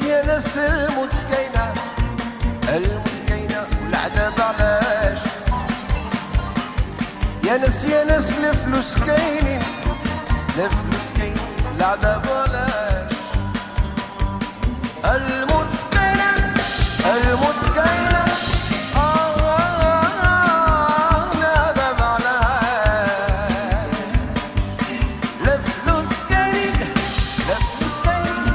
ينس المتكينة المتكينة والعذاب علاش ينس الفلوس كاينين الفلوس كاينين العذاب علاش المتكينة المتكينة العذاب علاش الفلوس كاينين الفلوس كاينين.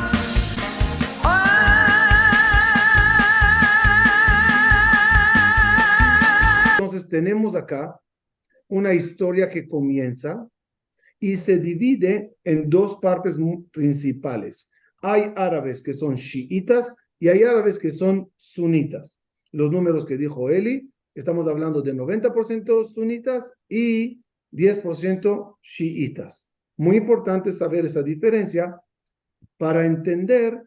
Entonces tenemos acá una historia que comienza y se divide en dos partes principales. Hay árabes que son chiitas y hay árabes que son sunitas. Los números que dijo Eli, estamos hablando de 90% sunitas y 10% chiitas. Muy importante saber esa diferencia para entender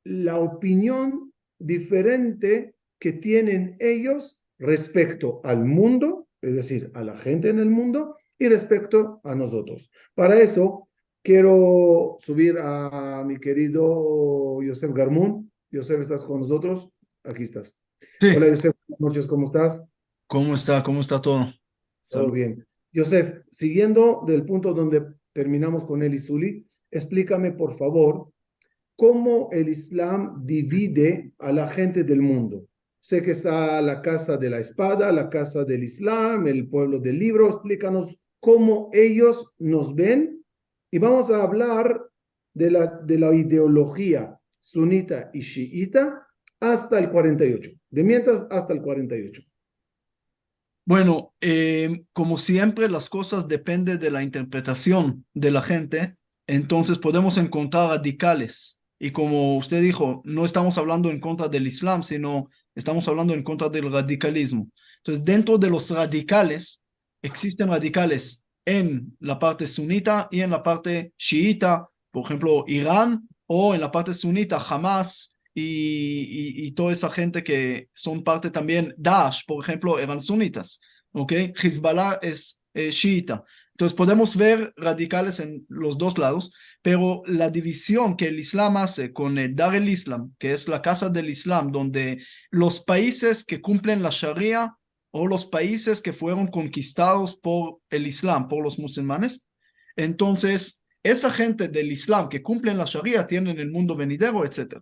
la opinión diferente que tienen ellos respecto al mundo, es decir, a la gente en el mundo, y respecto a nosotros. Para eso, quiero subir a mi querido Yosef Garmún. Yosef, ¿estás con nosotros? Aquí estás. Sí. Hola, Yosef, buenas noches, ¿cómo estás? ¿Cómo está? ¿Cómo está todo? Todo Salud. bien. Yosef, siguiendo del punto donde terminamos con Eli Zuli, explícame, por favor, cómo el Islam divide a la gente del mundo. Sé que está la casa de la espada, la casa del Islam, el pueblo del libro. Explícanos cómo ellos nos ven y vamos a hablar de la ideología sunita y chiita hasta el 48, de mientras hasta el 48. Bueno, como siempre, las cosas dependen de la interpretación de la gente, entonces podemos encontrar radicales. Y como usted dijo, no estamos hablando en contra del Islam, sino estamos hablando en contra del radicalismo. Entonces, dentro de los radicales, existen radicales en la parte sunita y en la parte chiita, por ejemplo, Irán, o en la parte sunita, Hamas, y toda esa gente que son parte también, Daesh, por ejemplo, eran sunitas, ¿ok? Hezbollah es chiita. Entonces podemos ver radicales en los dos lados, pero la división que el Islam hace con el Dar el Islam, que es la casa del Islam, donde los países que cumplen la Sharia o los países que fueron conquistados por el Islam, por los musulmanes, entonces esa gente del Islam que cumplen la Sharia tienen el mundo venidero, etc.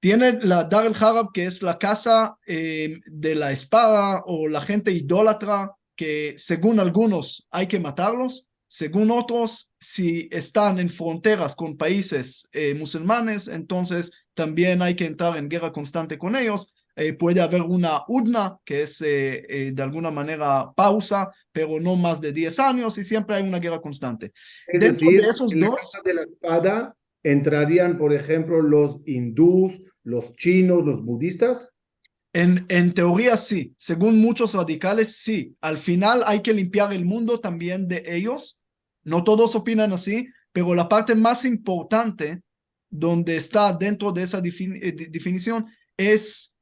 Tiene la Dar el-Harab, que es la casa de la espada, o la gente idólatra, que según algunos hay que matarlos, según otros, si están en fronteras con países musulmanes, entonces también hay que entrar en guerra constante con ellos. Puede haber una udna, que es de alguna manera pausa, pero no más de 10 años, y siempre hay una guerra constante. Es Dentro decir, de esos en la dos... casa de la espada entrarían, por ejemplo, los hindús, los chinos, los budistas. En teoría sí, según muchos radicales sí. Al final hay que limpiar el mundo también de ellos. No todos opinan así, pero la parte más importante donde está dentro de esa definición es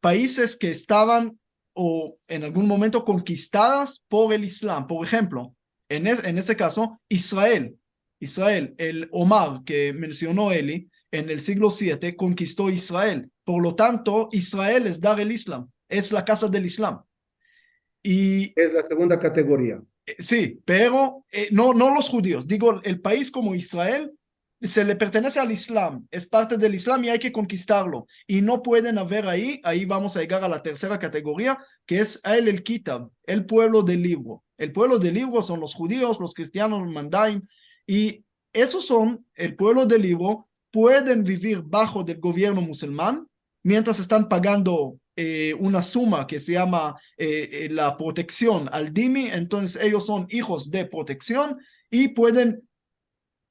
países que estaban o en algún momento conquistadas por el Islam. Por ejemplo, en este caso, Israel. Israel, el Omar que mencionó Eli, en el siglo VII conquistó Israel. Por lo tanto, Israel es Dar el Islam, es la casa del Islam. Y Es la segunda categoría. sí, pero no los judíos. Digo, el país como Israel se le pertenece al Islam, es parte del Islam y hay que conquistarlo. Y no pueden haber ahí vamos a llegar a la tercera categoría, que es el Kitab, el pueblo del libro. El pueblo del libro son los judíos, los cristianos, los mandaim, y esos son el pueblo del libro. Pueden vivir bajo del gobierno musulmán mientras están pagando una suma que se llama la protección al dhimmi. Entonces ellos son hijos de protección y pueden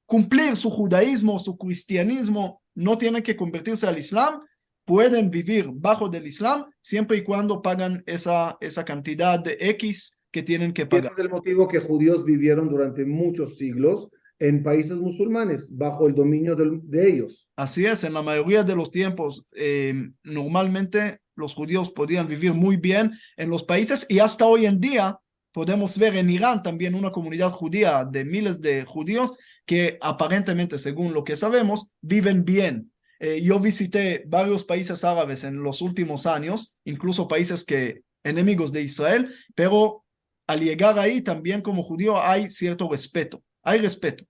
cumplir su judaísmo, su cristianismo, no tienen que convertirse al Islam, pueden vivir bajo del Islam siempre y cuando pagan esa cantidad de X que tienen que pagar. Ese es el motivo que judíos vivieron durante muchos siglos en países musulmanes, bajo el dominio de ellos. Así es, en la mayoría de los tiempos, normalmente los judíos podían vivir muy bien en los países y hasta hoy en día podemos ver en Irán también una comunidad judía de miles de judíos que aparentemente, según lo que sabemos, viven bien. Yo visité varios países árabes en los últimos años, incluso países que enemigos de Israel, pero al llegar ahí también como judío hay cierto respeto, hay respeto,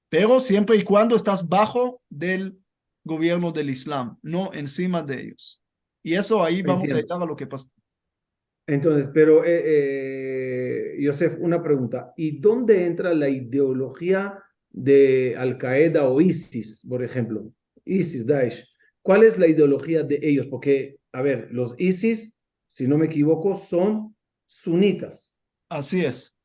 pero siempre y cuando estás bajo del gobierno del Islam, no encima de ellos. Y eso ahí vamos a Entiendo. llegar a lo que pasó. Entonces, pero, Yosef, una pregunta. ¿Y dónde entra la ideología de Al Qaeda o ISIS, por ejemplo? ISIS, Daesh. ¿Cuál es la ideología de ellos? Porque, a ver, los ISIS, si no me equivoco, son sunitas. Así es.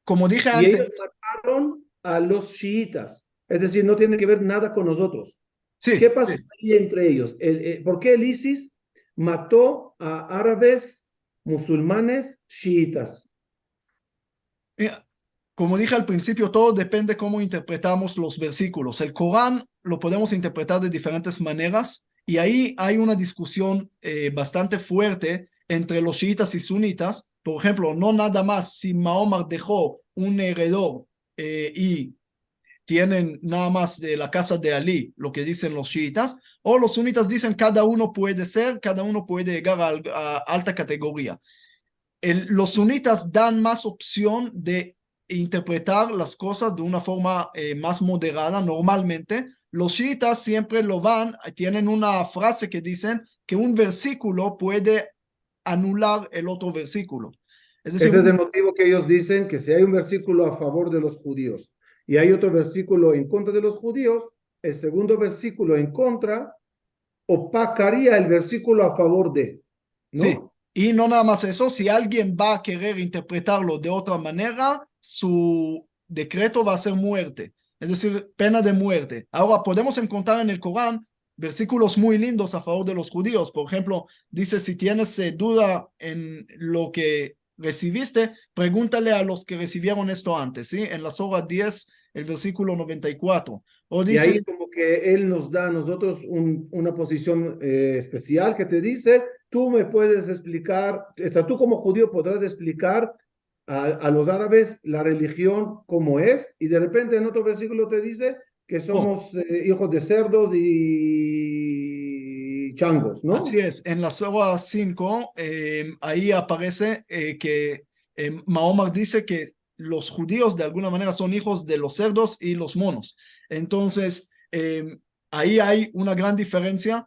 Como dije Y ellos antes, mataron a los chiitas. Es decir, no tiene que ver nada con nosotros. sí, ¿Qué pasó sí. ahí entre ellos? ¿Por qué el ISIS mató a árabes, musulmanes, chiitas? Mira, como dije al principio, todo depende cómo interpretamos los versículos. El Corán lo podemos interpretar de diferentes maneras y ahí hay una discusión bastante fuerte entre los chiitas y sunitas. Por ejemplo, no nada más si Mahoma dejó un heredor y tienen nada más de la casa de Ali, lo que dicen los chiitas, o los sunitas dicen cada uno puede ser, cada uno puede llegar a alta categoría. Los sunitas dan más opción de interpretar las cosas de una forma más moderada normalmente. Los chiitas siempre lo van, tienen una frase que dicen que un versículo puede anular el otro versículo. Es decir, Ese es el motivo que ellos dicen que si hay un versículo a favor de los judíos y hay otro versículo en contra de los judíos, el segundo versículo en contra opacaría el versículo a favor de, sí, ¿no? y no nada más eso, si alguien va a querer interpretarlo de otra manera, su decreto va a ser muerte, es decir, pena de muerte. Ahora, podemos encontrar en el Corán versículos muy lindos a favor de los judíos. Por ejemplo, dice, si tienes duda en lo que recibiste, pregúntale a los que recibieron esto antes, ¿sí? En la Sura 10, el versículo 94. O Y ahí dice, como que él nos da a nosotros una posición especial que te dice, tú me puedes explicar, o sea, tú como judío podrás explicar a los árabes la religión como es, y de repente en otro versículo te dice que oh, somos hijos de cerdos y changos, así ¿no? es, en la Sura 5, ahí aparece que Mahoma dice que los judíos de alguna manera son hijos de los cerdos y los monos. Entonces, ahí hay una gran diferencia.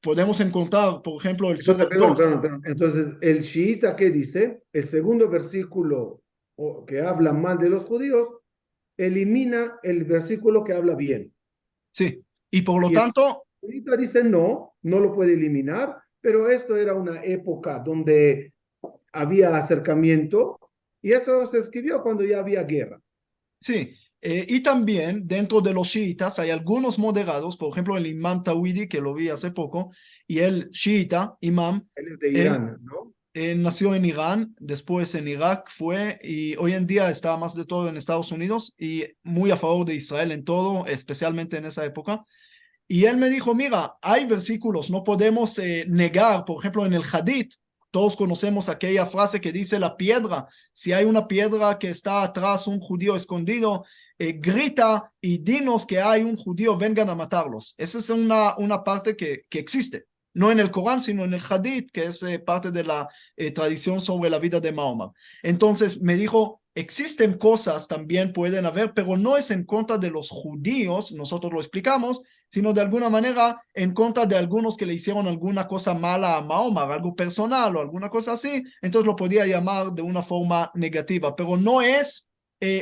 Podemos encontrar, por ejemplo, el Sura Entonces, perdón, 2. perdón, perdón. Entonces, el chiita, ¿qué dice? El segundo versículo que habla mal de los judíos, elimina el versículo que habla bien. Sí, y por lo Y el tanto, chiita dice no, no lo puede eliminar, pero esto era una época donde había acercamiento y eso se escribió cuando ya había guerra. sí, y también dentro de los chiitas hay algunos moderados, por ejemplo, el imam Tawhidi, que lo vi hace poco, y el chiita, imam, Él es de él Irán, ¿no? nació en Irán, después en Irak fue y hoy en día está más de todo en Estados Unidos y muy a favor de Israel en todo, especialmente en esa época. Y él me dijo, mira, hay versículos, no podemos negar, por ejemplo, en el Hadith, todos conocemos aquella frase que dice la piedra, si hay una piedra que está atrás, un judío escondido, grita y dinos que hay un judío, vengan a matarlos. Esa es una parte que existe, no en el Corán, sino en el Hadith, que es parte de la tradición sobre la vida de Mahoma. Entonces me dijo, existen cosas también pueden haber, pero no es en contra de los judíos, nosotros lo explicamos, sino de alguna manera en contra de algunos que le hicieron alguna cosa mala a Mahoma, algo personal o alguna cosa así, entonces lo podía llamar de una forma negativa, pero no es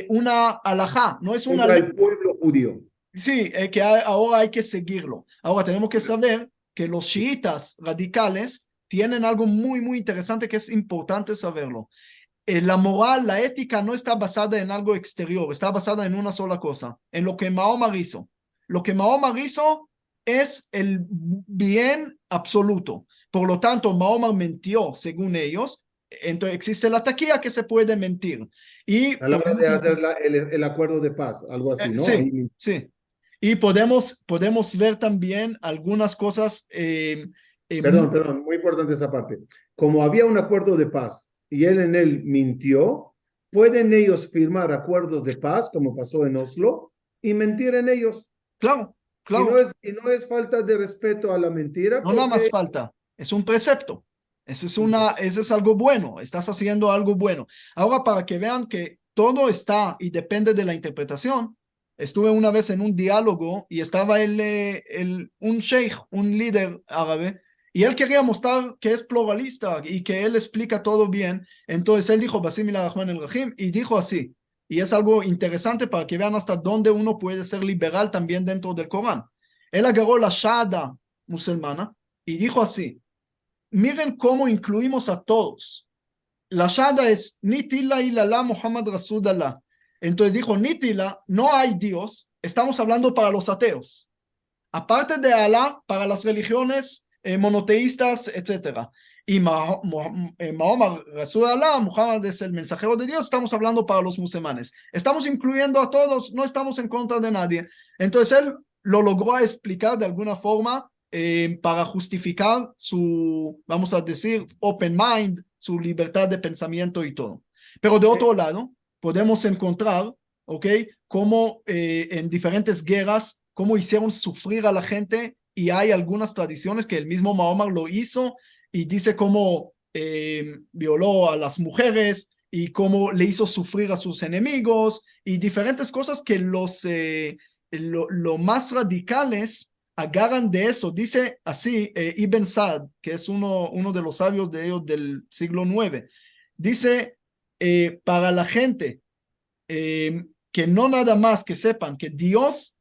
una alajá, no es una Contra ley, el pueblo judío. sí, que ahora hay que seguirlo. Ahora tenemos que saber que los chiitas radicales tienen algo muy, muy interesante que es importante saberlo. La moral, la ética no está basada en algo exterior, está basada en una sola cosa, en lo que Mahoma hizo. Lo que Mahoma hizo es el bien absoluto. Por lo tanto, Mahoma mintió, según ellos. Entonces existe la taquilla que se puede mentir. Y A la hora podemos de hacer encontrar, el acuerdo de paz, algo así, ¿no? sí, Ahí, sí. Y podemos ver también algunas cosas Perdón, perdón, muy importante esa parte. Como había un acuerdo de paz y él en él mintió, pueden ellos firmar acuerdos de paz, como pasó en Oslo, y mentir en ellos. Claro, Y claro. no es falta de respeto a la mentira, No nada más porque falta, es un precepto. Eso es algo bueno, estás haciendo algo bueno. Ahora, para que vean que todo está y depende de la interpretación, estuve una vez en un diálogo y estaba un sheikh, un líder árabe, y él quería mostrar que es pluralista y que él explica todo bien. Entonces él dijo, Basimillah Rahman el Rahim, y dijo así, y es algo interesante para que vean hasta dónde uno puede ser liberal también dentro del Corán. Él agarró la Shahada musulmana y dijo así, miren cómo incluimos a todos. La Shahada es Nitila ilallah Muhammad Rasulullah. Entonces dijo, Nitila, no hay Dios, estamos hablando para los ateos. Aparte de Alá, para las religiones monoteístas, etcétera. Y Mahoma Rasulullah, Muhammad es el mensajero de Dios, estamos hablando para los musulmanes. Estamos incluyendo a todos, no estamos en contra de nadie. Entonces él lo logró explicar de alguna forma para justificar su, vamos a decir, open mind, su libertad de pensamiento y todo. Pero de otro lado, podemos encontrar, ¿ok? Cómo en diferentes guerras, cómo hicieron sufrir a la gente, y hay algunas tradiciones que el mismo Mahoma lo hizo y dice cómo violó a las mujeres y cómo le hizo sufrir a sus enemigos y diferentes cosas que lo más radicales agarran de eso. Dice así Ibn Sa'd, que es uno de los sabios de ellos del siglo IX, dice para la gente que no nada más que sepan que Dios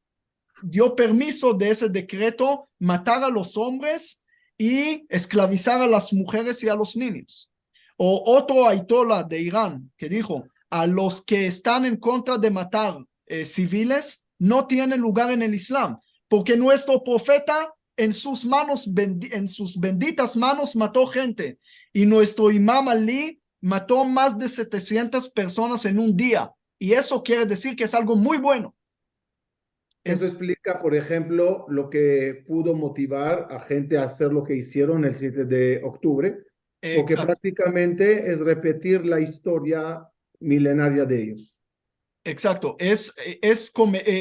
dio permiso de ese decreto matar a los hombres y esclavizar a las mujeres y a los niños. O otro ayatollah de Irán que dijo, a los que están en contra de matar civiles no tienen lugar en el Islam, porque nuestro profeta en sus manos, en sus benditas manos mató gente, y nuestro imam Ali mató más de 700 personas en un día, y eso quiere decir que es algo muy bueno. eso explica, por ejemplo, lo que pudo motivar a gente a hacer lo que hicieron el 7 de octubre, porque Exacto. prácticamente es repetir la historia milenaria de ellos. Exacto,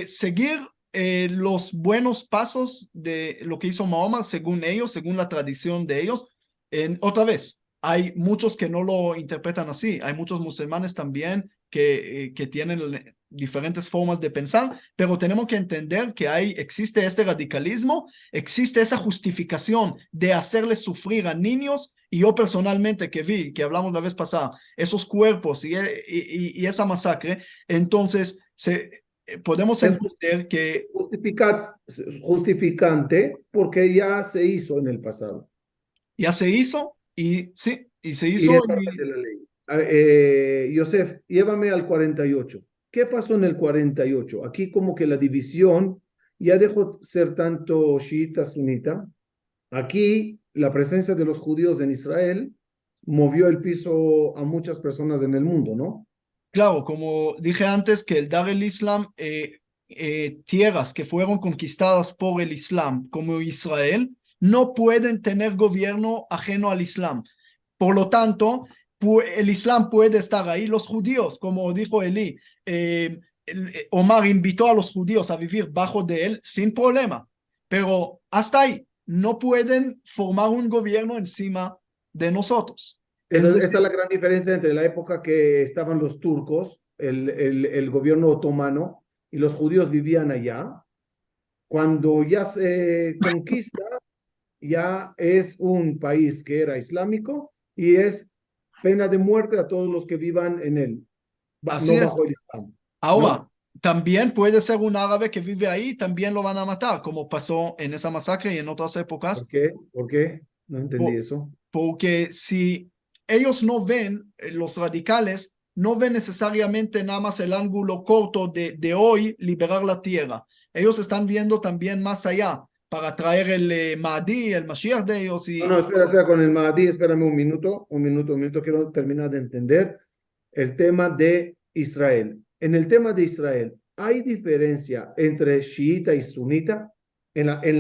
seguir los buenos pasos de lo que hizo Mahoma, según ellos, según la tradición de ellos. Otra vez, hay muchos que no lo interpretan así, hay muchos musulmanes también que tienen diferentes formas de pensar, pero tenemos que entender que existe este radicalismo, existe esa justificación de hacerle sufrir a niños, y yo personalmente que hablamos la vez pasada, esos cuerpos y esa masacre, entonces podemos Es entender que justificante porque ya se hizo en el pasado ya se hizo y sí, y se y hizo es parte de la ley. Yosef, llévame al 48. ¿Qué pasó en el 48? Aquí como que la división ya dejó ser tanto chiita, sunita. Aquí la presencia de los judíos en Israel movió el piso a muchas personas en el mundo, ¿no? claro, como dije antes, que el Dar el Islam, tierras que fueron conquistadas por el Islam, como Israel, no pueden tener gobierno ajeno al Islam. Por lo tanto, el Islam puede estar ahí. Los judíos, como dijo Eli, Omar invitó a los judíos a vivir bajo de él sin problema, pero hasta ahí no pueden formar un gobierno encima de nosotros. Es Esta decir, es la gran diferencia entre la época que estaban los turcos, el gobierno otomano, y los judíos vivían allá. Cuando ya se conquista, ya es un país que era islámico y es pena de muerte a todos los que vivan en él, así no es. bajo el Islam, Ahora, ¿no? también puede ser un árabe que vive ahí, también lo van a matar, como pasó en esa masacre y en otras épocas, ¿Por qué? ¿Por qué? No entendí po- eso. porque si ellos no ven, los radicales, no ven necesariamente nada más el ángulo corto de hoy liberar la tierra. Ellos están viendo también más allá para traer el Mahdi, el Mashiach de ellos No, no, y espera, espera, con el Mahdi, espérame un minuto, quiero terminar de entender el tema de Israel. En el tema de Israel, ¿hay diferencia entre chiita y sunita? en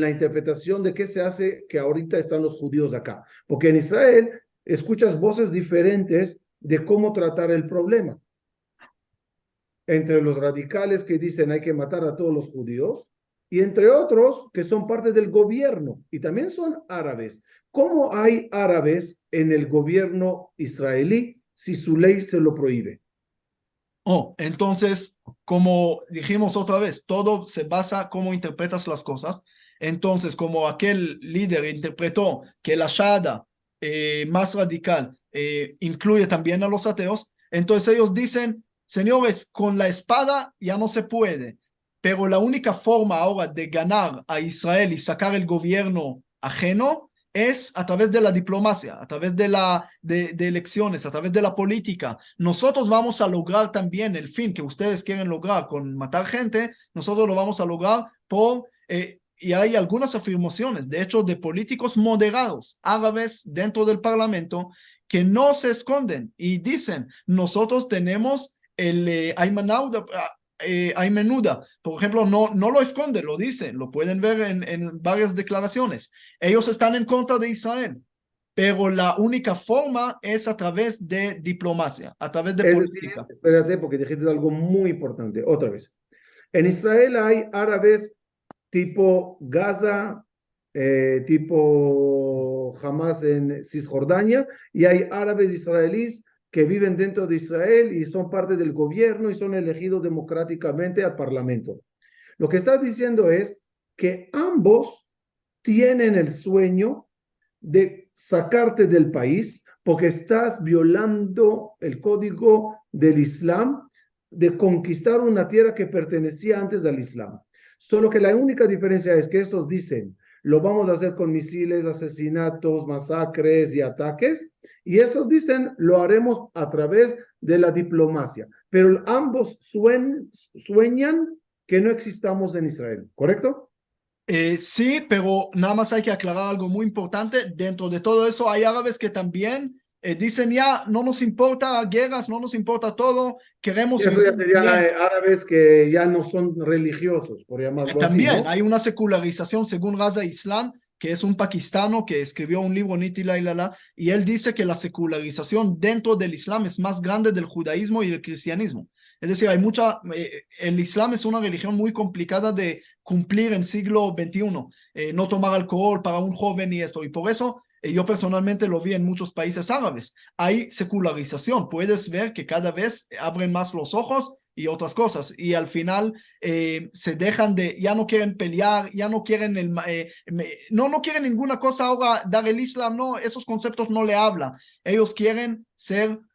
la interpretación de qué se hace que ahorita están los judíos acá. Porque en Israel escuchas voces diferentes de cómo tratar el problema. Entre los radicales que dicen hay que matar a todos los judíos y entre otros que son parte del gobierno y también son árabes. ¿Cómo hay árabes en el gobierno israelí si su ley se lo prohíbe? Oh, entonces, como dijimos otra vez, todo se basa cómo interpretas las cosas. Entonces, como aquel líder interpretó que la Shahada más radical incluye también a los ateos, entonces ellos dicen, señores, con la espada ya no se puede, pero la única forma ahora de ganar a Israel y sacar el gobierno ajeno es a través de la diplomacia, a través de elecciones, a través de la política. Nosotros vamos a lograr también el fin que ustedes quieren lograr con matar gente, nosotros lo vamos a lograr y hay algunas afirmaciones, de hecho, de políticos moderados árabes dentro del parlamento que no se esconden y dicen, nosotros tenemos el Ayman Uda, por ejemplo, no lo esconde, lo dice, lo pueden ver en varias declaraciones. Ellos están en contra de Israel, pero la única forma es a través de diplomacia, a través de Es decir, política. espérate porque dijiste algo muy importante. Otra vez. En Israel hay árabes tipo Gaza, tipo Hamas en Cisjordania, y hay árabes israelíes que viven dentro de Israel y son parte del gobierno y son elegidos democráticamente al parlamento. Lo que estás diciendo es que ambos tienen el sueño de sacarte del país porque estás violando el código del Islam de conquistar una tierra que pertenecía antes al Islam. Solo que la única diferencia es que estos dicen, lo vamos a hacer con misiles, asesinatos, masacres y ataques, y esos dicen, lo haremos a través de la diplomacia. Pero ambos sueñan que no existamos en Israel, ¿correcto? Sí, pero nada más hay que aclarar algo muy importante. Dentro de todo eso hay árabes que también dicen ya, no nos importa guerras, no nos importa todo, Y queremos eso ya vivir serían bien. árabes que ya no son religiosos, por llamarlo así, También ¿no? hay una secularización según Raza Islam, que es un pakistano que escribió un libro, Niti La Ilala, y él dice que la secularización dentro del Islam es más grande del judaísmo y el cristianismo. Es decir, el Islam es una religión muy complicada de cumplir en siglo XXI, no tomar alcohol para un joven y esto, y por eso yo personalmente lo vi en muchos países árabes. Hay secularización, puedes ver que cada vez abren más los ojos y otras cosas, y al final se dejan ya no quieren pelear, ya no quieren no quieren ninguna cosa ahora dar el Islam, no, esos conceptos no le hablan, ellos quieren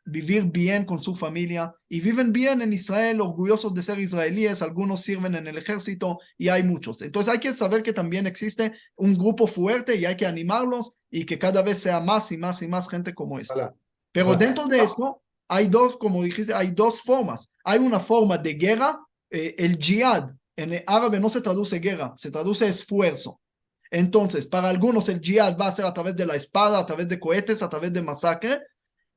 vivir bien con su familia y viven bien en Israel, orgullosos de ser israelíes, algunos sirven en el ejército y hay muchos. Entonces hay que saber que también existe un grupo fuerte y hay que animarlos y que cada vez sea más y más y más gente como esto. Ojalá, Pero ojalá. dentro de esto hay dos, como dijiste, hay dos formas. Hay una forma de guerra, el jihad en el árabe no se traduce guerra, se traduce esfuerzo. Entonces, para algunos el jihad va a ser a través de la espada, a través de cohetes, a través de masacre.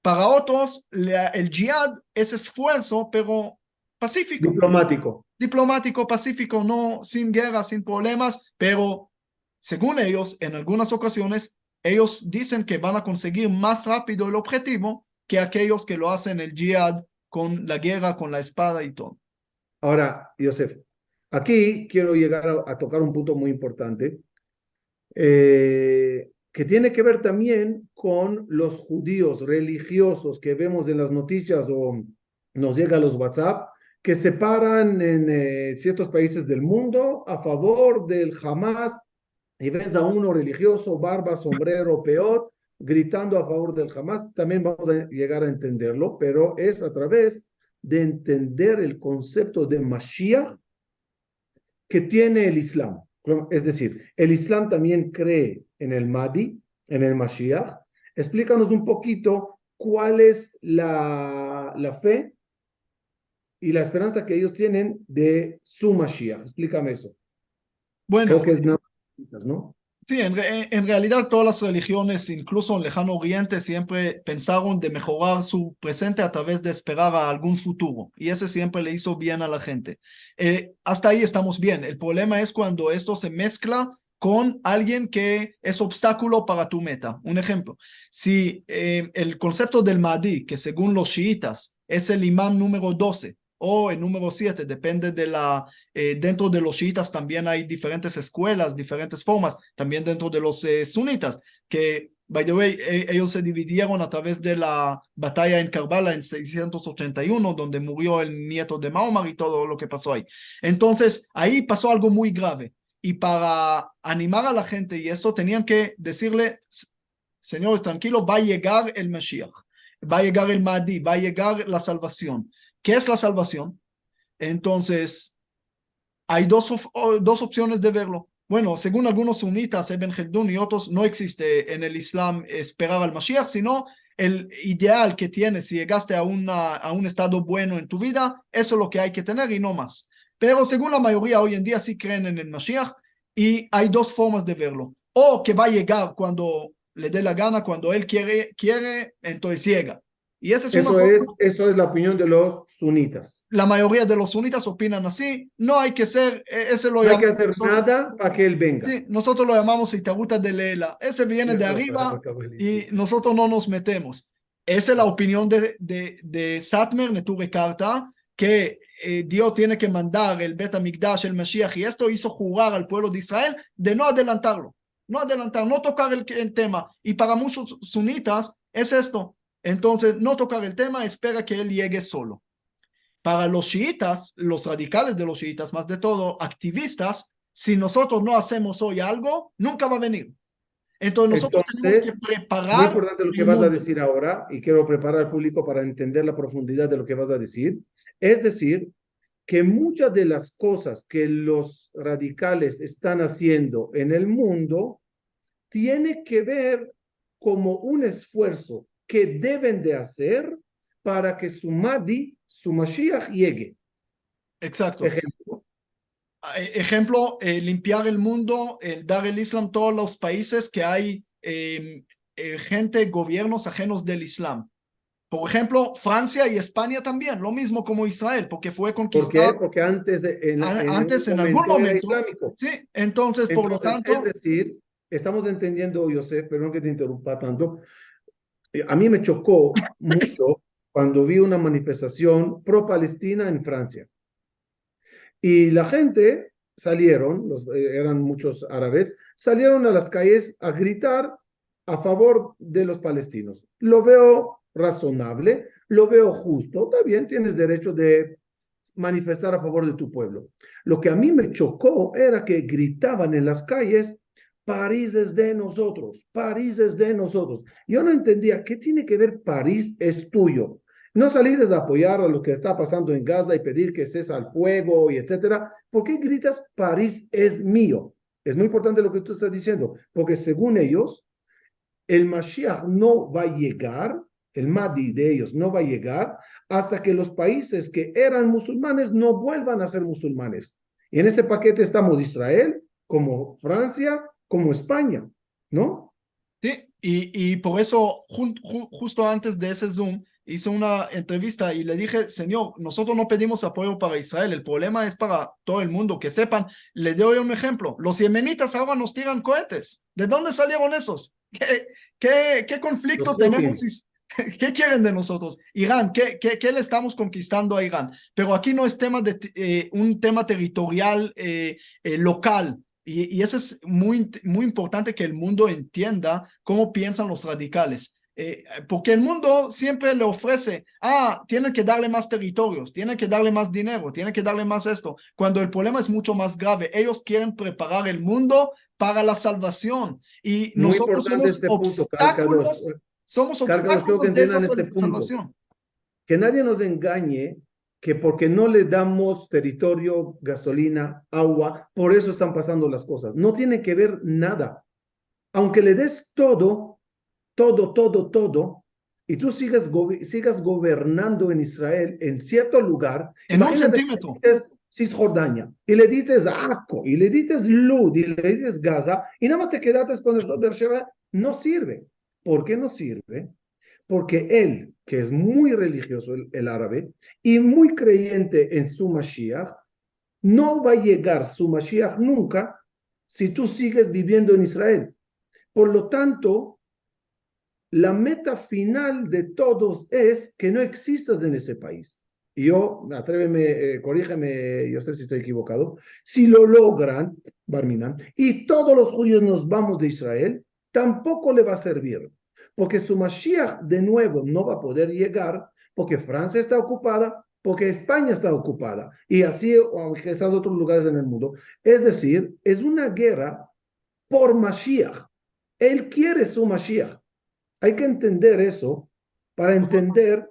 Para otros, el jihad es esfuerzo, pero pacífico, Diplomático. diplomático, pacífico, no sin guerra, sin problemas, pero según ellos, en algunas ocasiones, ellos dicen que van a conseguir más rápido el objetivo que aquellos que lo hacen el jihad con la guerra, con la espada y todo. Ahora, Yosef, aquí quiero llegar a tocar un punto muy importante que tiene que ver también con los judíos religiosos que vemos en las noticias o nos llega a los WhatsApp, que se paran en ciertos países del mundo a favor del Hamas y ves a uno religioso, barba, sombrero, peot, gritando a favor del Hamas. También vamos a llegar a entenderlo, pero es a través de entender el concepto de Mashiach que tiene el Islam. Es decir, el Islam también cree en el Mahdi, en el Mashiach. Explícanos un poquito cuál es la fe y la esperanza que ellos tienen de su Mashiach. Explícame eso. Creo Bueno, que es nada, ¿no? Sí, en realidad todas las religiones, incluso en Lejano Oriente, siempre pensaron de mejorar su presente a través de esperar a algún futuro. Y ese siempre le hizo bien a la gente. Hasta ahí estamos bien. El problema es cuando esto se mezcla con alguien que es obstáculo para tu meta. Un ejemplo, si el concepto del Mahdi, que según los chiitas es el imán número 12 o el número 7, depende de dentro de los chiitas también hay diferentes escuelas, diferentes formas, también dentro de los sunitas, que, by the way, ellos se dividieron a través de la batalla en Karbala en 681, donde murió el nieto de Mahoma y todo lo que pasó ahí. Entonces, ahí pasó algo muy grave. Y para animar a la gente, y esto tenían que decirle, señores, tranquilo, va a llegar el Mashiach, va a llegar el Mahdi, va a llegar la salvación. ¿Qué es la salvación? Entonces, hay dos opciones de verlo. Bueno, según algunos sunitas, Ibn Khaldun y otros, no existe en el Islam esperar al Mashiach, sino el ideal que tienes si llegaste a un estado bueno en tu vida, eso es lo que hay que tener y no más. Pero según la mayoría hoy en día sí creen en el Mashiach y hay dos formas de verlo. O que va a llegar cuando le dé la gana, cuando él quiere, entonces llega. Y esa es una forma. Eso es la opinión de los sunitas. La mayoría de los sunitas opinan así. No hay que ser, ese lo No hay que llamamos hacer nosotros. nada para que él venga. Sí, nosotros lo llamamos Itaguta de Leela. Ese viene de arriba y nosotros no nos metemos. Esa es la opinión de Satmer Neture Karta, que Dios tiene que mandar el Bet HaMikdash, el Mashiach, y esto hizo jurar al pueblo de Israel de no adelantarlo, no tocar el tema. Y para muchos sunitas es esto. Entonces, no tocar el tema, espera que él llegue solo. Para los chiitas, los radicales de los chiitas, más de todo activistas, si nosotros no hacemos hoy algo, nunca va a venir. Entonces nosotros tenemos que Entonces, muy preparar importante lo que el vas a mundo. decir ahora, y quiero preparar al público para entender la profundidad de lo que vas a decir. Es decir, que muchas de las cosas que los radicales están haciendo en el mundo tiene que ver como un esfuerzo que deben de hacer para que su Mahdi, su Mashiach llegue. Exacto. Ejemplo. Ejemplo, limpiar el mundo, dar el Islam a todos los países que hay gente, gobiernos ajenos del Islam. Por ejemplo, Francia y España también, lo mismo como Israel, porque fue ¿Por qué? conquistada Porque antes, en un antes en algún momento, era momento, islámico. sí. Entonces, por lo Entonces, es tanto, decir, estamos entendiendo, José, perdón que te interrumpa tanto, a mí me chocó mucho cuando vi una manifestación pro-Palestina en Francia. Y la gente salieron, eran muchos árabes, salieron a las calles a gritar a favor de los palestinos. Lo veo razonable, lo veo justo, está bien, tienes derecho de manifestar a favor de tu pueblo. Lo que a mí me chocó era que gritaban en las calles, París es de nosotros, París es de nosotros. Yo no entendía, ¿qué tiene que ver París es tuyo? No salir a apoyar a lo que está pasando en Gaza y pedir que cese el fuego y etcétera. ¿Por qué gritas París es mío? Es muy importante lo que tú estás diciendo, porque según ellos, el Mashiach no va a llegar, el Mahdi de ellos no va a llegar hasta que los países que eran musulmanes no vuelvan a ser musulmanes. Y en este paquete estamos Israel, como Francia, como España, ¿no? sí, y por eso justo antes de ese Zoom hice una entrevista y le dije, señor, nosotros no pedimos apoyo para Israel, el problema es para todo el mundo, que sepan. Le doy un ejemplo, los yemenitas ahora nos tiran cohetes. ¿De dónde salieron esos? ¿Qué conflicto Los tenemos? Putin. ¿Qué quieren de nosotros? Irán, ¿qué le estamos conquistando a Irán? Pero aquí no es tema de un tema territorial local. Y eso es muy importante que el mundo entienda cómo piensan los radicales. Porque el mundo siempre le ofrece, tienen que darle más territorios, tienen que darle más dinero, tienen que darle más esto, cuando el problema es mucho más grave. Ellos quieren preparar el mundo para la salvación y Muy nosotros importante este punto, Cárcados. somos Cárcados, quiero que obstáculos de esa entiendan este punto. salvación. Que nadie nos engañe que porque no le damos territorio, gasolina, agua, por eso están pasando las cosas. No tiene que ver nada. Aunque le des todo, todo, y tú sigas gobernando en Israel, en cierto lugar, En un imagínate centímetro. Cisjordania, y le dices Acco, y le dices Lud, y le dices Gaza, y nada más te quedaste con el Beersheba, no sirve. ¿Por qué no sirve? Porque él, que es muy religioso, el árabe, y muy creyente en su Mashiach, no va a llegar su Mashiach nunca si tú sigues viviendo en Israel. Por lo tanto, la meta final de todos es que no existas en ese país. Y yo, atréveme, corrígeme, yo sé si estoy equivocado, si lo logran, Barminan, y todos los judíos nos vamos de Israel, tampoco le va a servir, porque su Mashiach de nuevo no va a poder llegar, porque Francia está ocupada, porque España está ocupada, y así quizás otros lugares en el mundo. Es decir, es una guerra por Mashiach. Él quiere su Mashiach. Hay que entender eso para entender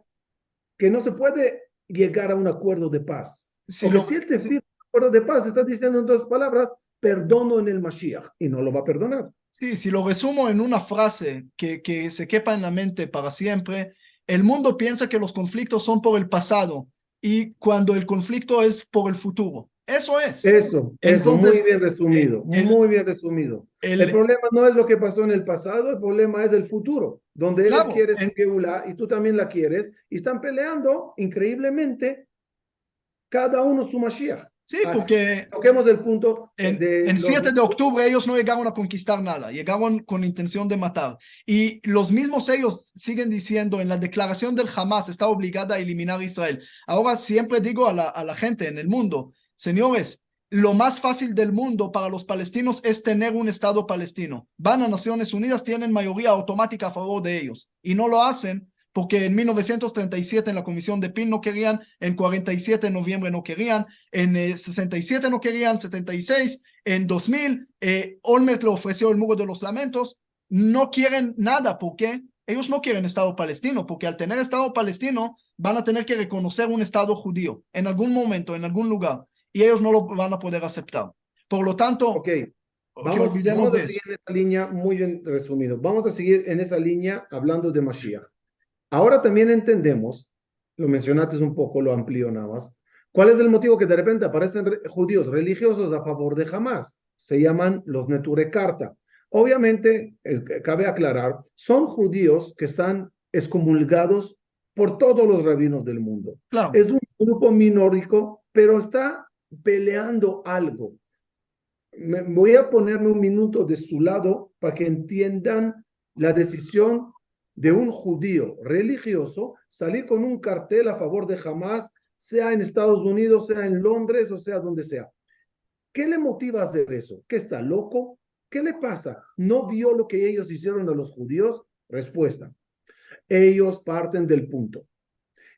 que no se puede llegar a un acuerdo de paz. Si Porque lo, si él te si- firma un acuerdo de paz, está diciendo en otras palabras, perdono en el Mashiach, y no lo va a perdonar. Sí, si lo resumo en una frase que se quepa en la mente para siempre, el mundo piensa que los conflictos son por el pasado y cuando el conflicto es por el futuro. Eso es. Eso, muy Entonces, bien resumido, muy bien resumido. El el, problema no es lo que pasó en el pasado, el problema es el futuro, donde él claro, quiere su Geulá y tú también la quieres, y están peleando increíblemente cada uno su Mashiach. sí, Ah, porque toquemos el punto de en los... 7 de octubre ellos no llegaron a conquistar nada, llegaron con intención de matar. Y los mismos ellos siguen diciendo en la declaración del Hamas está obligada a eliminar a Israel. Ahora siempre digo a la gente en el mundo, señores, lo más fácil del mundo para los palestinos es tener un Estado palestino. Van a Naciones Unidas, tienen mayoría automática a favor de ellos y no lo hacen porque en 1937 en la Comisión de Peel no querían, en 47 de noviembre no querían, en 67 no querían, 76, en 2000, Olmert le ofreció el Muro de los Lamentos, no quieren nada, porque ellos no quieren Estado palestino, porque al tener Estado palestino van a tener que reconocer un Estado judío en algún momento, en algún lugar, y ellos no lo van a poder aceptar. Por lo tanto, Ok, que olvidemos vamos a de seguir eso. en esa línea, muy bien resumido. Vamos a seguir en esa línea hablando de Mashiach. Ahora también entendemos, lo mencionaste un poco, lo amplío nada más, cuál es el motivo que de repente aparecen judíos religiosos a favor de Hamas. Se llaman los Neturei Karta. Obviamente, cabe aclarar, son judíos que están excomulgados por todos los rabinos del mundo. Claro, Es un grupo minórico, pero está peleando algo. Voy a ponerme un minuto de su lado para que entiendan la decisión de un judío religioso salir con un cartel a favor de Hamas, sea en Estados Unidos, sea en Londres o sea donde sea. ¿Qué le motiva a hacer eso? ¿Que está loco? ¿Qué le pasa? ¿No vio lo que ellos hicieron a los judíos? Respuesta. Ellos parten del punto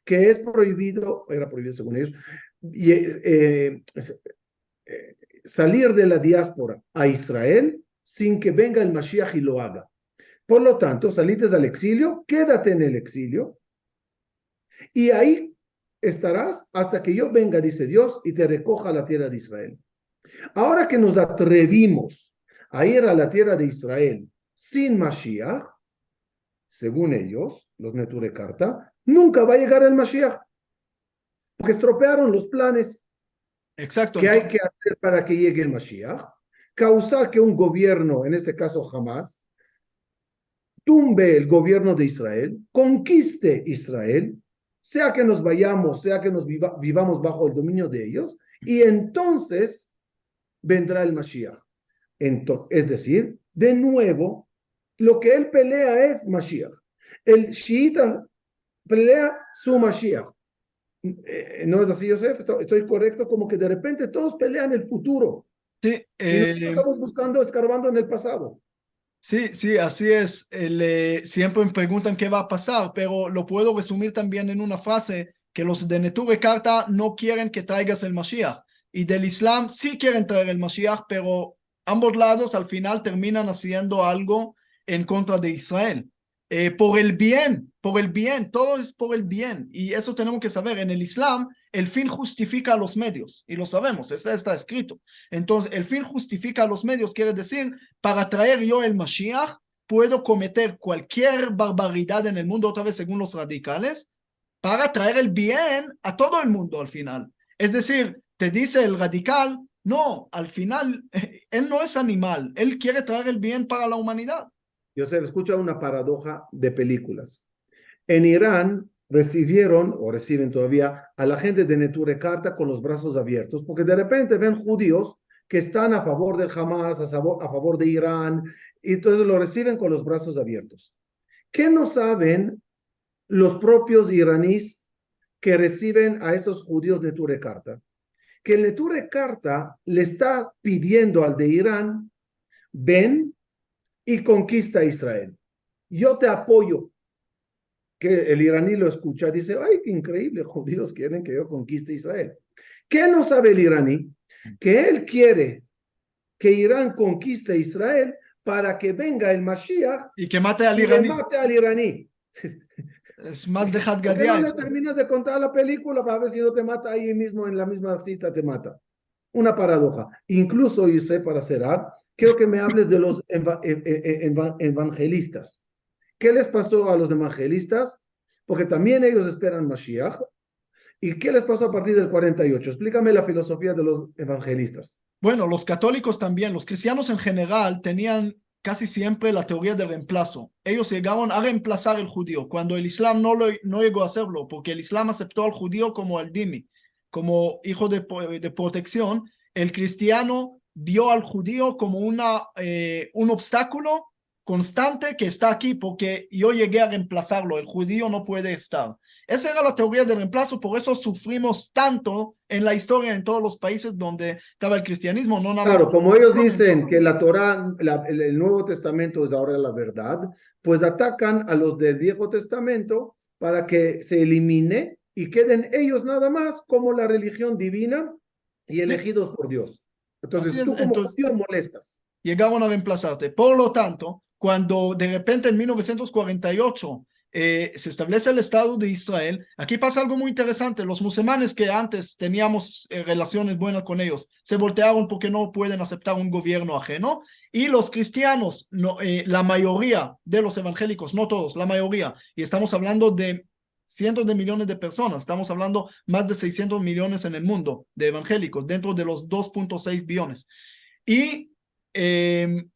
que es prohibido, era prohibido según ellos, y, salir de la diáspora a Israel sin que venga el Mashiach y lo haga. Por lo tanto, saliste del exilio, quédate en el exilio y ahí estarás hasta que yo venga, dice Dios, y te recoja a la tierra de Israel. Ahora que nos atrevimos a ir a la tierra de Israel sin Mashiach, según ellos, los Neturei Karta, nunca va a llegar el Mashiach, porque estropearon los planes. exacto. ¿Qué hay que hacer para que llegue el Mashiach? Causar que un gobierno, en este caso Hamas, tumbe el gobierno de Israel, conquiste Israel, sea que nos vayamos, sea que nos vivamos bajo el dominio de ellos, y entonces vendrá el Mashiach. Es decir, de nuevo, lo que él pelea es Mashiach. El shiita pelea su Mashiach. ¿No es así, Yosef? Estoy correcto, como que de repente todos pelean el futuro. Sí, Y nosotros estamos buscando, escarbando en el pasado. sí, sí, así es. Siempre me preguntan qué va a pasar, pero lo puedo resumir también en una frase, que los de Neturei Karta no quieren que traigas el Mashiach, y del Islam sí quieren traer el Mashiach, pero ambos lados al final terminan haciendo algo en contra de Israel. Por el bien, todo es por el bien, y eso tenemos que saber. En el Islam, el fin justifica a los medios, y lo sabemos, está escrito. Entonces, el fin justifica a los medios, quiere decir, para traer yo el Mashiach, puedo cometer cualquier barbaridad en el mundo, otra vez según los radicales, para traer el bien a todo el mundo al final. Es decir, te dice el radical, no, al final, él no es animal, él quiere traer el bien para la humanidad. Yo sé, escucha una paradoja de películas. En Irán recibieron o reciben todavía a la gente de Neturei Karta con los brazos abiertos, porque de repente ven judíos que están a favor del Hamas, a favor de Irán, y entonces lo reciben con los brazos abiertos. ¿Qué no saben los propios iraníes que reciben a esos judíos Neturei Karta? Que el Neturei Karta le está pidiendo al de Irán, ven y conquista a Israel. Yo te apoyo. Que el iraní lo escucha, dice, ay, qué increíble, judíos quieren que yo conquiste Israel. ¿Qué no sabe el iraní? Que él quiere que Irán conquiste Israel para que venga el Mashiach Y que mate al y le iraní. mate al iraní. Es más de Had ¿Por qué no Gadia le esto. terminas de contar la película para ver si no te mata ahí mismo, en la misma cita te mata? Una paradoja. Incluso, yo sé, para cerrar, quiero que me hables de los evangelistas. ¿Qué les pasó a los evangelistas? Porque también ellos esperan Mashiach. ¿Y qué les pasó a partir del 48? Explícame la filosofía de los evangelistas. Bueno, los católicos también, los cristianos en general tenían casi siempre la teoría del reemplazo. Ellos llegaban a reemplazar el judío, cuando el Islam no llegó a hacerlo, porque el Islam aceptó al judío como el dhimmi, como hijo de protección. El cristiano vio al judío como un obstáculo constante que está aquí porque yo llegué a reemplazarlo, el judío no puede estar. Esa era la teoría del reemplazo, por eso sufrimos tanto en la historia en todos los países donde estaba el cristianismo, no nada más. Claro, como ellos dicen que la Torá, el Nuevo Testamento es ahora la verdad, pues atacan a los del Viejo Testamento para que se elimine y queden ellos nada más como la religión divina y elegidos por Dios. Entonces Así es, tú como judío molestas. llegaron a reemplazarte. Por lo tanto, cuando de repente en 1948 se establece el Estado de Israel, aquí pasa algo muy interesante. Los musulmanes que antes teníamos relaciones buenas con ellos, se voltearon porque no pueden aceptar un gobierno ajeno, y los cristianos, no, la mayoría de los evangélicos, no todos, la mayoría, y estamos hablando de cientos de millones de personas, estamos hablando más de 600 millones en el mundo de evangélicos, dentro de los 2.6 billones. Y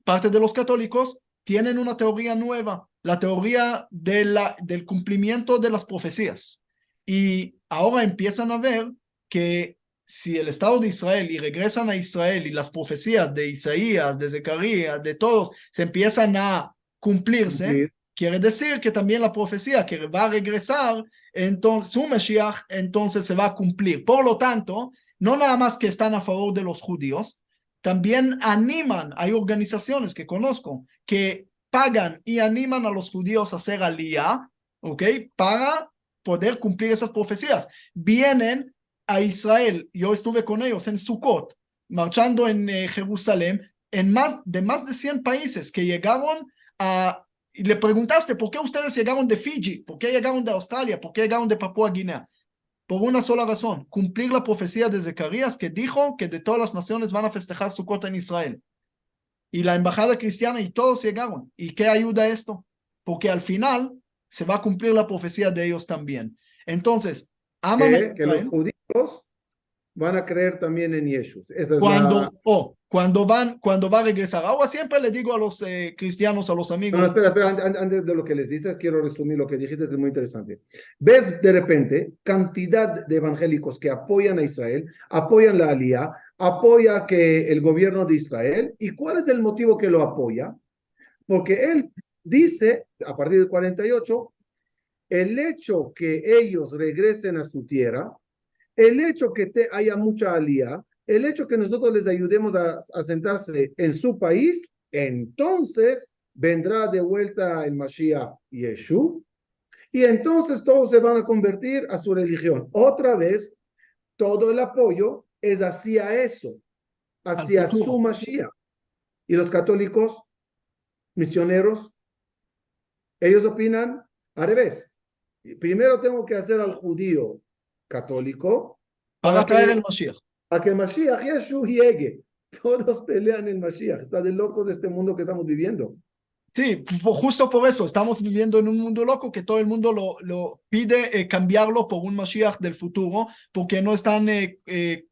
parte de los católicos tienen una teoría nueva, la teoría del cumplimiento de las profecías. Y ahora empiezan a ver que si el Estado de Israel y regresan a Israel y las profecías de Isaías, de Zacarías, de todos, se empiezan a cumplirse, quiere decir que también la profecía que va a regresar, entonces su Mashiach, entonces se va a cumplir. Por lo tanto, no nada más que están a favor de los judíos, también animan, hay organizaciones que conozco que pagan y animan a los judíos a hacer aliyah, ¿ok? Para poder cumplir esas profecías. Vienen a Israel, yo estuve con ellos en Sukkot, marchando en Jerusalén, en más de 100 países que llegaron a... Y le preguntaste, ¿por qué ustedes llegaron de Fiji? ¿Por qué llegaron de Australia? ¿Por qué llegaron de Papúa Guinea? Por una sola razón, cumplir la profecía de Zacarías que dijo que de todas las naciones van a festejar Sukkot en Israel. Y la embajada cristiana y todos llegaron. ¿Y qué ayuda esto? Porque al final se va a cumplir la profecía de ellos también. Entonces, aman a Que los Israel. judíos van a creer también en Jesús. Esa es Cuando va a regresar. Ahora siempre le digo a los cristianos, a los amigos. No, espera, antes de lo que les dices, quiero resumir lo que dijiste, es muy interesante. Ves de repente cantidad de evangélicos que apoyan a Israel, apoyan la alía, apoya que el gobierno de Israel. ¿Y cuál es el motivo que lo apoya? Porque él dice, a partir del 48, el hecho que ellos regresen a su tierra, el hecho que haya mucha alía, el hecho que nosotros les ayudemos a sentarse en su país, entonces vendrá de vuelta el Mashiach Yeshua, y entonces todos se van a convertir a su religión. Otra vez, todo el apoyo es hacia eso, hacia su Mashiach. Y los católicos, misioneros, ellos opinan al revés. Primero tengo que hacer al judío católico Para traer el Mashiach. Para que el Mashiach Yeshua llegue. Todos pelean el Mashiach. Está de locos este mundo que estamos viviendo. Sí, justo por eso estamos viviendo en un mundo loco que todo el mundo lo pide cambiarlo por un Mashiach del futuro porque no están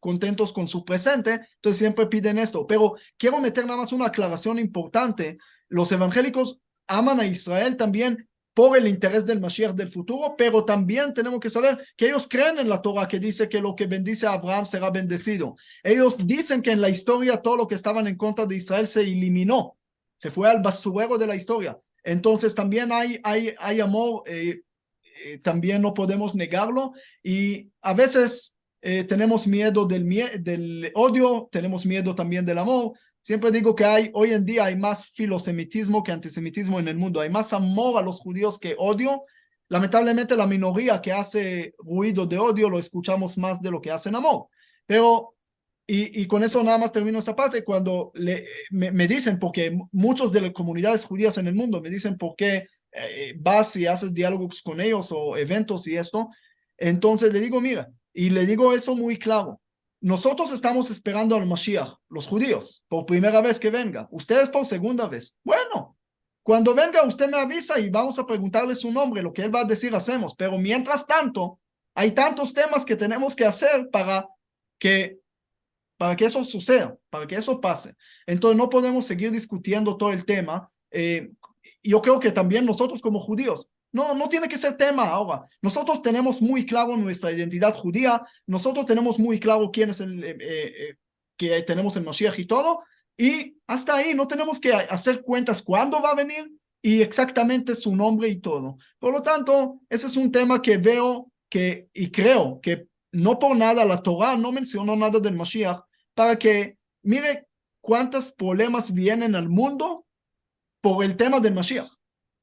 contentos con su presente, entonces siempre piden esto. Pero quiero meter nada más una aclaración importante. Los evangélicos aman a Israel también por el interés del Mashiach del futuro, pero también tenemos que saber que ellos creen en la Torah que dice que lo que bendice a Abraham será bendecido. Ellos dicen que en la historia todo lo que estaban en contra de Israel se eliminó. Se fue al basurero de la historia. Entonces también hay amor, también no podemos negarlo y a veces tenemos miedo del odio, tenemos miedo también del amor. Siempre digo que hoy en día hay más filosemitismo que antisemitismo en el mundo, hay más amor a los judíos que odio. Lamentablemente la minoría que hace ruido de odio lo escuchamos más de lo que hacen amor. Pero y con eso nada más termino esta parte. Cuando me dicen, porque muchos de las comunidades judías en el mundo me dicen por qué vas y haces diálogos con ellos o eventos y esto, entonces le digo, mira, y le digo eso muy claro, nosotros estamos esperando al Mashiach, los judíos, por primera vez que venga, ustedes por segunda vez. Bueno, cuando venga usted me avisa y vamos a preguntarle su nombre, lo que él va a decir hacemos, pero mientras tanto, hay tantos temas que tenemos que hacer que eso suceda, para que eso pase. Entonces no podemos seguir discutiendo todo el tema. Yo creo que también nosotros como judíos, no tiene que ser tema ahora. Nosotros tenemos muy claro nuestra identidad judía, nosotros tenemos muy claro quién es que tenemos el Mashiach y todo, y hasta ahí no tenemos que hacer cuentas cuándo va a venir y exactamente su nombre y todo. Por lo tanto, ese es un tema que veo y creo que no por nada la Torah no mencionó nada del Mashiach para que mire cuántos problemas vienen al mundo por el tema del Mashiach.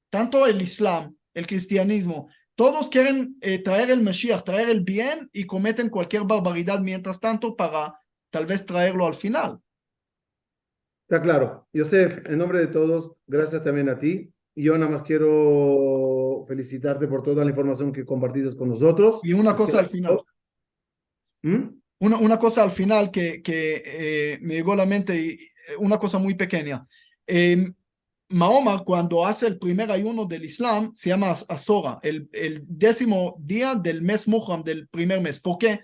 Tanto el Islam, el cristianismo, todos quieren traer el Mashiach, traer el bien y cometen cualquier barbaridad mientras tanto para tal vez traerlo al final. Está claro. Yosef, en nombre de todos, gracias también a ti. Y yo nada más quiero felicitarte por toda la información que compartiste con nosotros. Y una Es que cosa al final. ¿Mm? Una cosa al final que me llegó a la mente, y una cosa muy pequeña. Mahoma, cuando hace el primer ayuno del Islam, se llama Asora, el 10º día del mes Muharram, del primer mes. ¿Por qué?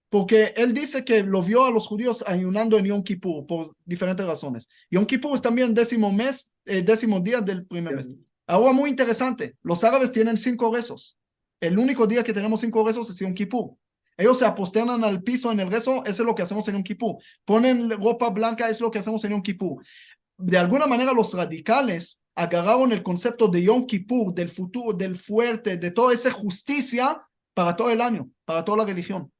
Porque él dice que lo vio a los judíos ayunando en Yom Kippur por diferentes razones. Yom Kippur es también 10º día del primer mes. Ahora, muy interesante, los árabes tienen 5 rezos. El único día que tenemos 5 rezos es Yom Kippur. Ellos se aposternan al piso en el rezo, eso es lo que hacemos en Yom Kippur. Ponen ropa blanca, es lo que hacemos en Yom Kippur. De alguna manera los radicales agarraron el concepto de Yom Kippur, del futuro, del fuerte, de toda esa justicia para todo el año, para toda la religión.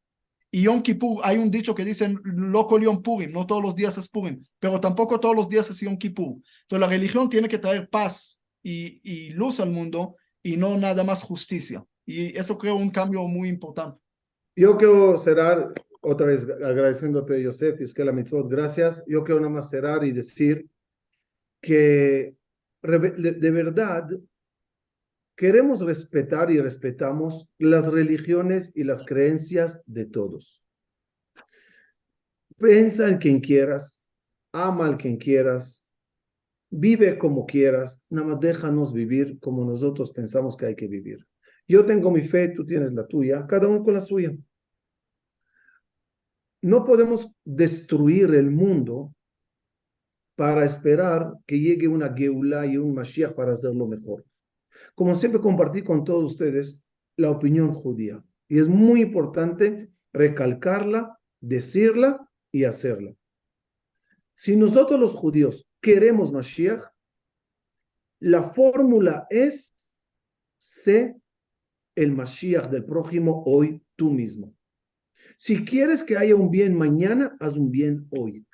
Y Yom Kippur, hay un dicho que dicen, lo kol Yom Purim, no todos los días es Purim, pero tampoco todos los días es Yom Kippur. Entonces la religión tiene que traer paz y luz al mundo y no nada más justicia. Y eso creo un cambio muy importante. Yo quiero cerrar otra vez agradeciéndote, Yosef, y la mitzvot, gracias. Yo quiero nada más cerrar y decir que de verdad queremos respetar y respetamos las religiones y las creencias de todos. Piensa en quien quieras, ama a quien quieras, vive como quieras, nada más déjanos vivir como nosotros pensamos que hay que vivir. Yo tengo mi fe, tú tienes la tuya, cada uno con la suya. No podemos destruir el mundo para esperar que llegue una Geulá y un Mashiach para hacerlo mejor. Como siempre compartí con todos ustedes la opinión judía. Y es muy importante recalcarla, decirla y hacerla. Si nosotros los judíos queremos Mashiach, la fórmula es: sé el Mashiach del prójimo hoy tú mismo. Si quieres que haya un bien mañana, haz un bien hoy.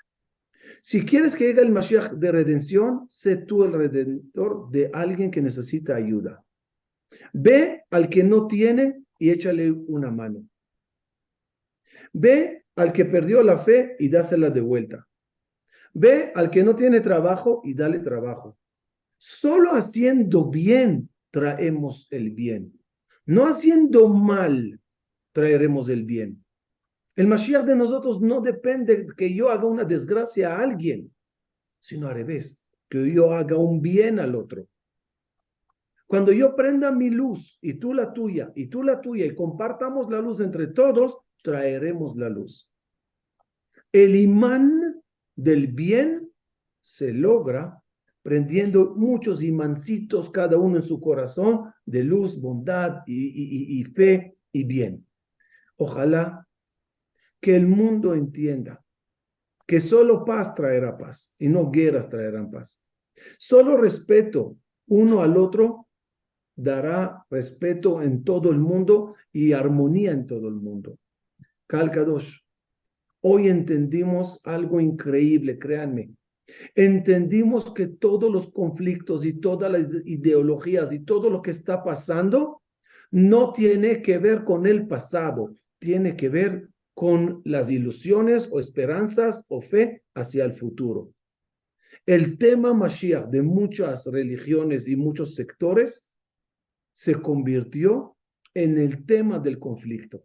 Si quieres que llegue el Mashiach de redención, sé tú el redentor de alguien que necesita ayuda. Ve al que no tiene y échale una mano. Ve al que perdió la fe y dásela de vuelta. Ve al que no tiene trabajo y dale trabajo. Solo haciendo bien traemos el bien. No haciendo mal traeremos el bien. El Mashiach de nosotros no depende de que yo haga una desgracia a alguien, sino al revés. que yo haga un bien al otro. Cuando yo prenda mi luz y tú la tuya y tú la tuya y compartamos la luz entre todos, traeremos la luz. El imán del bien se logra prendiendo muchos imancitos, cada uno en su corazón, de luz, bondad y fe y bien. Ojalá que el mundo entienda que solo paz traerá paz y no guerras traerán paz. Solo respeto uno al otro dará respeto en todo el mundo y armonía en todo el mundo. Kal Kadosh, hoy entendimos algo increíble, créanme. Entendimos que todos los conflictos y todas las ideologías y todo lo que está pasando no tiene que ver con el pasado, tiene que ver con las ilusiones o esperanzas o fe hacia el futuro. El tema Mashiach de muchas religiones y muchos sectores se convirtió en el tema del conflicto,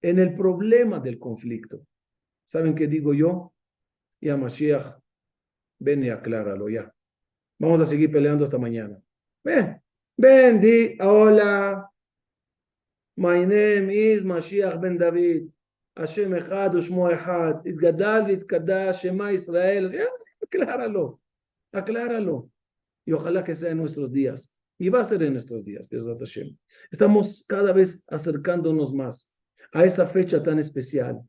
en el problema del conflicto. ¿Saben qué digo yo? Ya Mashiach, ven y acláralo ya. Vamos a seguir peleando hasta mañana. Ven, di, hola. My name is Mashiach ben David. Hashem echad u'shmo echad. Itgadal v'itkadah Shema Israel. Acláralo, acláralo. Y ojalá que sea en nuestros días. Y va a ser en nuestros días, Bezrat Hashem. Estamos cada vez acercándonos más a esa fecha tan especial.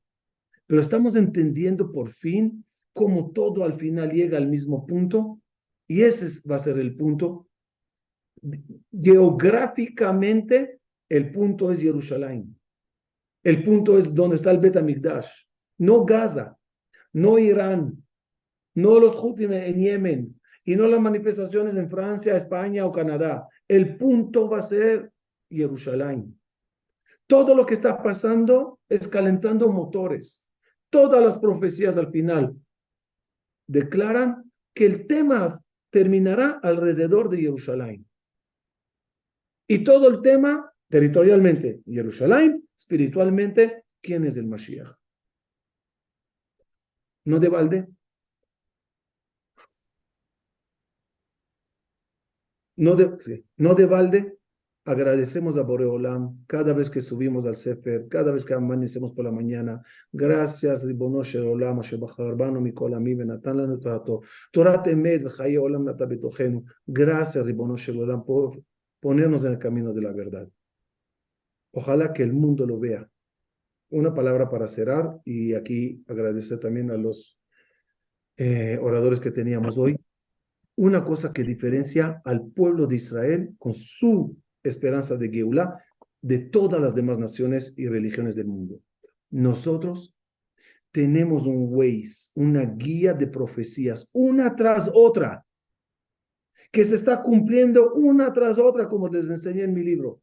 Pero estamos entendiendo por fin cómo todo al final llega al mismo punto. Y ese va a ser el punto. Geográficamente, el punto es Jerusalén. El punto es donde está el Bet HaMikdash. No Gaza, no Irán, no los Houthis en Yemen, y no las manifestaciones en Francia, España o Canadá. El punto va a ser Jerusalén. Todo lo que está pasando es calentando motores. Todas las profecías al final declaran que el tema terminará alrededor de Jerusalén. Y todo el tema, territorialmente, Jerusalén, espiritualmente, ¿quién es el Mashiach? No de balde. No de balde, agradecemos a Boreolam cada vez que subimos al Sefer, cada vez que amanecemos por la mañana. Gracias, Ribono Shel Olam, Asher Bachar Banu Mikol Amim Venatan Lanu Torato. Torat Emet V'Chaye Olam Nata Betochenu. Gracias, Ribono Shel Olam, por ponernos en el camino de la verdad. Ojalá que el mundo lo vea. Una palabra para cerrar, y aquí agradecer también a los oradores que teníamos hoy. Una cosa que diferencia al pueblo de Israel con su esperanza de Geulah de todas las demás naciones y religiones del mundo. Nosotros tenemos un Waze, una guía de profecías, una tras otra, que se está cumpliendo una tras otra, como les enseñé en mi libro.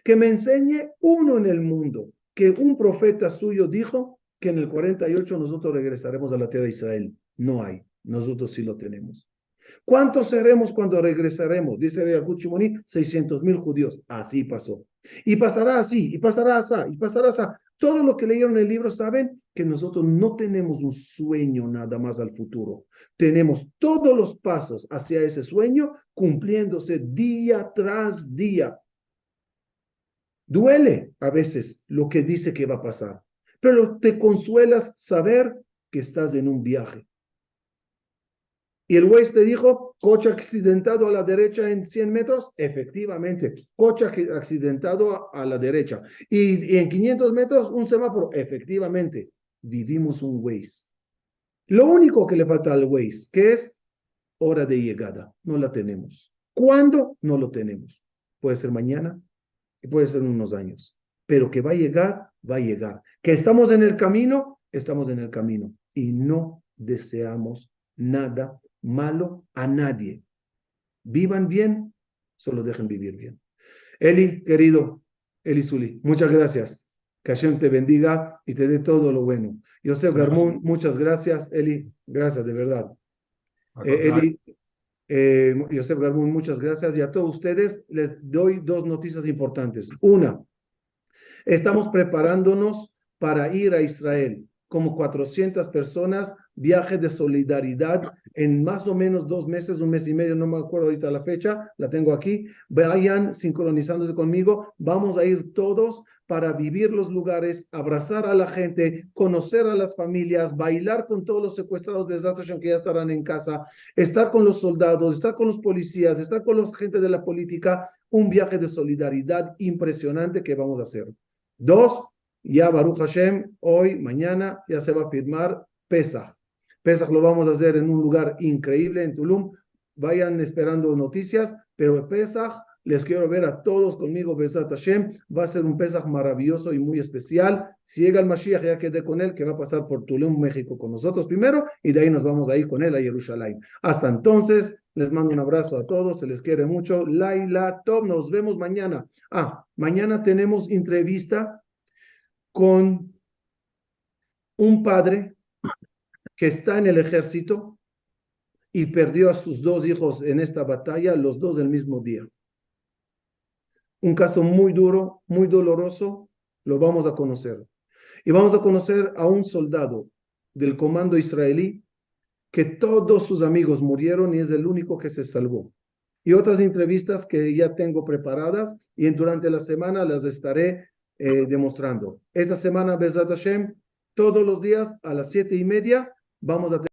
Que me enseñe uno en el mundo, que un profeta suyo dijo que en el 48 nosotros regresaremos a la tierra de Israel. No hay, nosotros sí lo tenemos. ¿Cuántos seremos cuando regresaremos? Dice el Yalkut Shimoni, 600,000 judíos. Así pasó. Y pasará así, y pasará así, y pasará así. Todo lo que leyeron en el libro saben que nosotros no tenemos un sueño nada más al futuro. Tenemos todos los pasos hacia ese sueño cumpliéndose día tras día. Duele a veces lo que dice que va a pasar, pero te consuelas saber que estás en un viaje. Y el Waze te dijo, coche accidentado a la derecha en 100 metros. Efectivamente, coche accidentado a la derecha. Y en 500 metros, un semáforo. Efectivamente, vivimos un Waze. Lo único que le falta al Waze, que es hora de llegada. No la tenemos. ¿Cuándo? No lo tenemos. Puede ser mañana y puede ser en unos años. Pero que va a llegar, va a llegar. Que estamos en el camino, estamos en el camino. Y no deseamos nada malo a nadie. Vivan bien, solo dejen vivir bien. Eli, querido, Eli Zuli, muchas gracias. Que Hashem te bendiga y te dé todo lo bueno. Yosef Garmón, muchas gracias. Eli, gracias, de verdad. Eli, Yosef Garmón, muchas gracias. Y a todos ustedes les doy dos noticias importantes. Una, estamos preparándonos para ir a Israel. Como 400 personas viaje de solidaridad en más o menos 2 meses, 1 mes y medio, no me acuerdo ahorita la fecha, la tengo aquí. Vayan sincronizándose conmigo, vamos a ir todos para vivir los lugares, abrazar a la gente, conocer a las familias, bailar con todos los secuestrados de Hashem que ya estarán en casa, estar con los soldados, estar con los policías, estar con los gente de la política, un viaje de solidaridad impresionante que vamos a hacer. 2, ya Baruch Hashem, hoy, mañana, ya se va a firmar Pesach. Pesach lo vamos a hacer en un lugar increíble en Tulum. Vayan esperando noticias, pero Pesach les quiero ver a todos conmigo, Bezrat Hashem. Va a ser un Pesach maravilloso y muy especial. Si llega el Mashiach, ya quedé con él, que va a pasar por Tulum, México, con nosotros primero, y de ahí nos vamos a ir con él a Jerusalén. Hasta entonces, les mando un abrazo a todos, se les quiere mucho. Laila Tov, nos vemos mañana. Mañana tenemos entrevista con un padre que está en el ejército y perdió a sus 2 hijos en esta batalla, los 2 el mismo día. Un caso muy duro, muy doloroso, lo vamos a conocer. Y vamos a conocer a un soldado del comando israelí que todos sus amigos murieron y es el único que se salvó. Y otras entrevistas que ya tengo preparadas y durante la semana las estaré demostrando. Esta semana, Bezrat Hashem, todos los días a las 7:30 vamos a